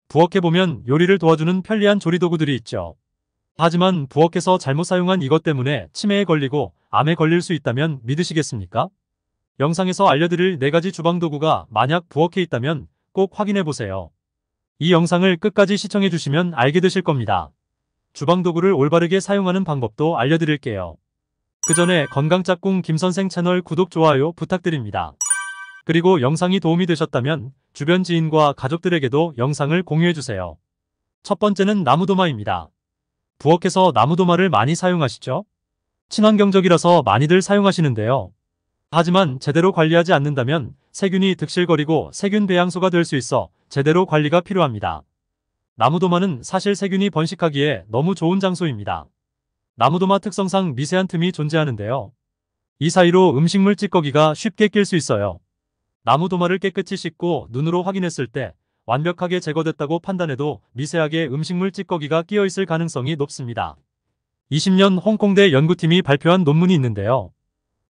부엌해보면 요리를 도와주는 편리한 조리도구들이 있죠. 하지만 부엌에서 잘못 사용한 이것 때문에 치매에 걸리고 암에 걸릴 수 있다면 믿으시겠습니까? 영상에서 알려드릴 4가지 주방도구가 만약 부엌에 있다면 꼭 확인해보세요. 이 영상을 끝까지 시청해주시면 알게 되실 겁니다. 주방도구를 올바르게 사용하는 방법도 알려드릴게요. 그 전에 건강짝꿍 김선생 채널 구독, 좋아요 부탁드립니다. 그리고 영상이 도움이 되셨다면 주변 지인과 가족들에게도 영상을 공유해주세요. 첫 번째는 나무도마입니다. 부엌에서 나무도마를 많이 사용하시죠? 친환경적이라서 많이들 사용하시는데요. 하지만 제대로 관리하지 않는다면 세균이 득실거리고 세균 배양소가 될 수 있어 제대로 관리가 필요합니다. 나무도마는 사실 세균이 번식하기에 너무 좋은 장소입니다. 나무도마 특성상 미세한 틈이 존재하는데요. 이 사이로 음식물 찌꺼기가 쉽게 낄 수 있어요. 나무도마를 깨끗이 씻고 눈으로 확인했을 때 완벽하게 제거됐다고 판단해도 미세하게 음식물 찌꺼기가 끼어 있을 가능성이 높습니다. 20년 홍콩대 연구팀이 발표한 논문이 있는데요.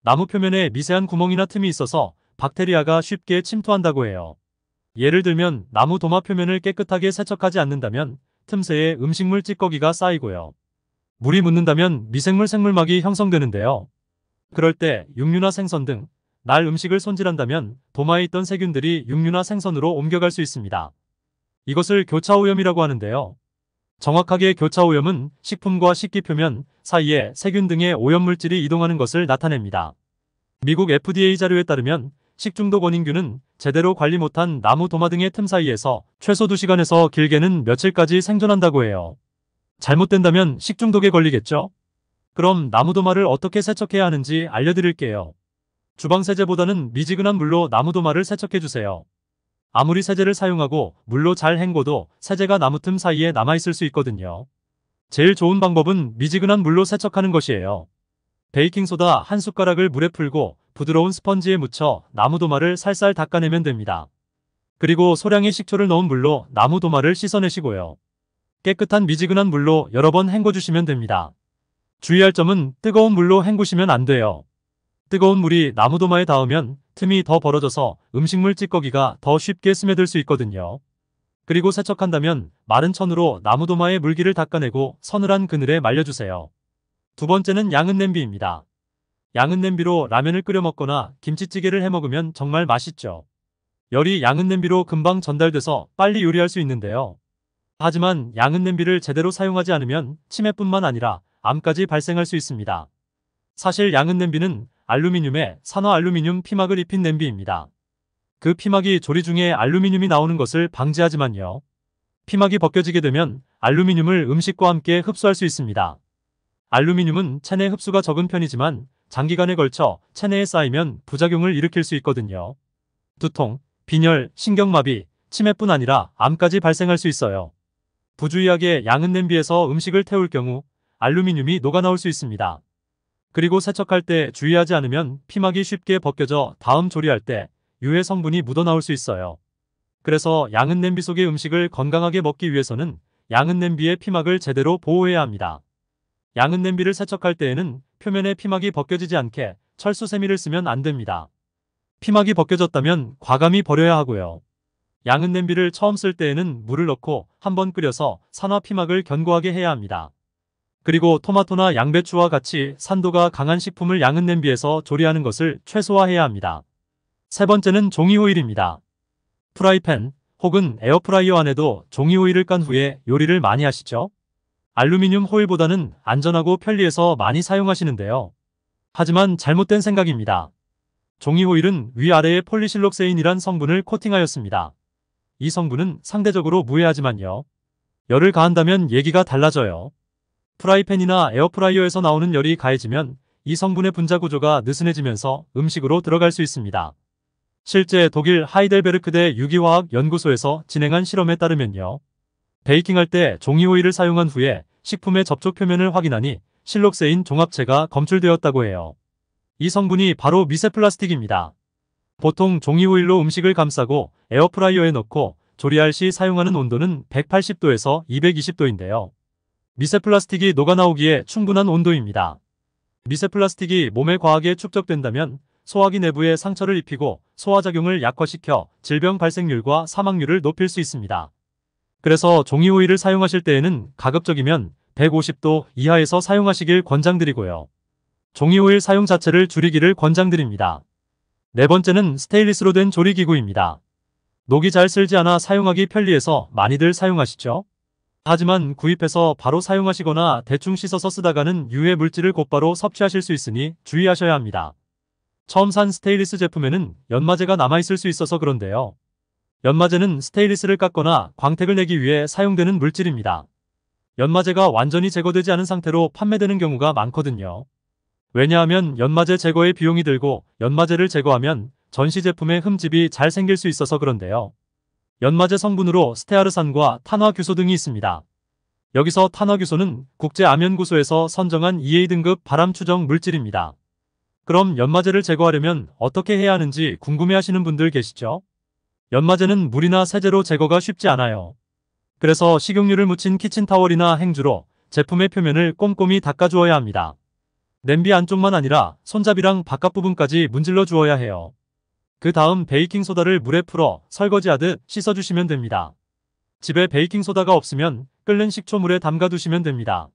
나무 표면에 미세한 구멍이나 틈이 있어서 박테리아가 쉽게 침투한다고 해요. 예를 들면 나무 도마 표면을 깨끗하게 세척하지 않는다면 틈새에 음식물 찌꺼기가 쌓이고요. 물이 묻는다면 미생물 생물막이 형성되는데요. 그럴 때 육류나 생선 등 날 음식을 손질한다면 도마에 있던 세균들이 육류나 생선으로 옮겨갈 수 있습니다. 이것을 교차오염이라고 하는데요. 정확하게 교차오염은 식품과 식기 표면 사이에 세균 등의 오염물질이 이동하는 것을 나타냅니다. 미국 FDA 자료에 따르면 식중독 원인균은 제대로 관리 못한 나무 도마 등의 틈 사이에서 최소 2시간에서 길게는 며칠까지 생존한다고 해요. 잘못된다면 식중독에 걸리겠죠? 그럼 나무 도마를 어떻게 세척해야 하는지 알려드릴게요. 주방 세제보다는 미지근한 물로 나무 도마를 세척해주세요. 아무리 세제를 사용하고 물로 잘 헹궈도 세제가 나무 틈 사이에 남아있을 수 있거든요. 제일 좋은 방법은 미지근한 물로 세척하는 것이에요. 베이킹소다 한 숟가락을 물에 풀고 부드러운 스펀지에 묻혀 나무 도마를 살살 닦아내면 됩니다. 그리고 소량의 식초를 넣은 물로 나무 도마를 씻어내시고요. 깨끗한 미지근한 물로 여러 번 헹궈주시면 됩니다. 주의할 점은 뜨거운 물로 헹구시면 안 돼요. 뜨거운 물이 나무 도마에 닿으면 틈이 더 벌어져서 음식물 찌꺼기가 더 쉽게 스며들 수 있거든요. 그리고 세척한다면 마른 천으로 나무 도마의 물기를 닦아내고 서늘한 그늘에 말려주세요. 두 번째는 양은 냄비입니다. 양은 냄비로 라면을 끓여 먹거나 김치찌개를 해 먹으면 정말 맛있죠. 열이 양은 냄비로 금방 전달돼서 빨리 요리할 수 있는데요. 하지만 양은 냄비를 제대로 사용하지 않으면 치매뿐만 아니라 암까지 발생할 수 있습니다. 사실 양은 냄비는 알루미늄에 산화알루미늄 피막을 입힌 냄비입니다. 그 피막이 조리 중에 알루미늄이 나오는 것을 방지하지만요. 피막이 벗겨지게 되면 알루미늄을 음식과 함께 흡수할 수 있습니다. 알루미늄은 체내 흡수가 적은 편이지만 장기간에 걸쳐 체내에 쌓이면 부작용을 일으킬 수 있거든요. 두통, 빈혈, 신경마비, 치매뿐 아니라 암까지 발생할 수 있어요. 부주의하게 양은 냄비에서 음식을 태울 경우 알루미늄이 녹아나올 수 있습니다. 그리고 세척할 때 주의하지 않으면 피막이 쉽게 벗겨져 다음 조리할 때 유해 성분이 묻어나올 수 있어요. 그래서 양은 냄비 속의 음식을 건강하게 먹기 위해서는 양은 냄비의 피막을 제대로 보호해야 합니다. 양은 냄비를 세척할 때에는 표면에 피막이 벗겨지지 않게 철수 세미를 쓰면 안 됩니다. 피막이 벗겨졌다면 과감히 버려야 하고요. 양은 냄비를 처음 쓸 때에는 물을 넣고 한번 끓여서 산화 피막을 견고하게 해야 합니다. 그리고 토마토나 양배추와 같이 산도가 강한 식품을 양은 냄비에서 조리하는 것을 최소화해야 합니다. 세 번째는 종이 호일입니다. 프라이팬 혹은 에어프라이어 안에도 종이 호일을 깐 후에 요리를 많이 하시죠? 알루미늄 호일보다는 안전하고 편리해서 많이 사용하시는데요. 하지만 잘못된 생각입니다. 종이 호일은 위아래에 폴리실록세인이란 성분을 코팅하였습니다. 이 성분은 상대적으로 무해하지만요. 열을 가한다면 얘기가 달라져요. 프라이팬이나 에어프라이어에서 나오는 열이 가해지면 이 성분의 분자 구조가 느슨해지면서 음식으로 들어갈 수 있습니다. 실제 독일 하이델베르크대 유기화학 연구소에서 진행한 실험에 따르면요. 베이킹할 때 종이 호일을 사용한 후에 식품의 접촉 표면을 확인하니 실록세인 종합체가 검출되었다고 해요. 이 성분이 바로 미세 플라스틱입니다. 보통 종이 호일로 음식을 감싸고 에어프라이어에 넣고 조리할 시 사용하는 온도는 180도에서 220도인데요. 미세 플라스틱이 녹아나오기에 충분한 온도입니다. 미세 플라스틱이 몸에 과하게 축적된다면 소화기 내부에 상처를 입히고 소화작용을 약화시켜 질병 발생률과 사망률을 높일 수 있습니다. 그래서 종이 호일을 사용하실 때에는 가급적이면 150도 이하에서 사용하시길 권장드리고요. 종이 호일 사용 자체를 줄이기를 권장드립니다. 네 번째는 스테인리스로 된 조리기구입니다. 녹이 잘 슬지 않아 사용하기 편리해서 많이들 사용하시죠? 하지만 구입해서 바로 사용하시거나 대충 씻어서 쓰다가는 유해 물질을 곧바로 섭취하실 수 있으니 주의하셔야 합니다. 처음 산 스테인리스 제품에는 연마제가 남아있을 수 있어서 그런데요. 연마제는 스테인리스를 깎거나 광택을 내기 위해 사용되는 물질입니다. 연마제가 완전히 제거되지 않은 상태로 판매되는 경우가 많거든요. 왜냐하면 연마제 제거에 비용이 들고 연마제를 제거하면 전시 제품에 흠집이 잘 생길 수 있어서 그런데요. 연마제 성분으로 스테아르산과 탄화규소 등이 있습니다. 여기서 탄화규소는 국제암연구소에서 선정한 EA 등급 발암 추정 물질입니다. 그럼 연마제를 제거하려면 어떻게 해야 하는지 궁금해하시는 분들 계시죠? 연마제는 물이나 세제로 제거가 쉽지 않아요. 그래서 식용유를 묻힌 키친타월이나 행주로 제품의 표면을 꼼꼼히 닦아주어야 합니다. 냄비 안쪽만 아니라 손잡이랑 바깥 부분까지 문질러 주어야 해요. 그 다음 베이킹소다를 물에 풀어 설거지하듯 씻어주시면 됩니다. 집에 베이킹소다가 없으면 끓는 식초물에 담가두시면 됩니다.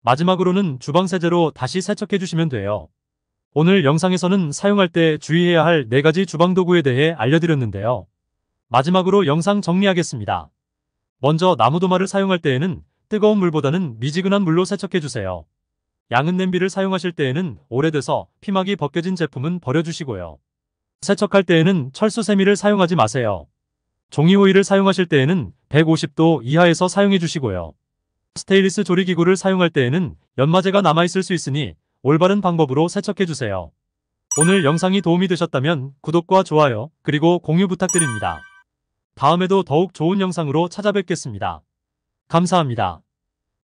마지막으로는 주방세제로 다시 세척해주시면 돼요. 오늘 영상에서는 사용할 때 주의해야 할 4가지 주방도구에 대해 알려드렸는데요. 마지막으로 영상 정리하겠습니다. 먼저 나무도마를 사용할 때에는 뜨거운 물보다는 미지근한 물로 세척해주세요. 양은 냄비를 사용하실 때에는 오래돼서 피막이 벗겨진 제품은 버려주시고요. 세척할 때에는 철수 세미를 사용하지 마세요. 종이 호일을 사용하실 때에는 150도 이하에서 사용해 주시고요. 스테인리스 조리기구를 사용할 때에는 연마제가 남아있을 수 있으니 올바른 방법으로 세척해 주세요. 오늘 영상이 도움이 되셨다면 구독과 좋아요 그리고 공유 부탁드립니다. 다음에도 더욱 좋은 영상으로 찾아뵙겠습니다. 감사합니다.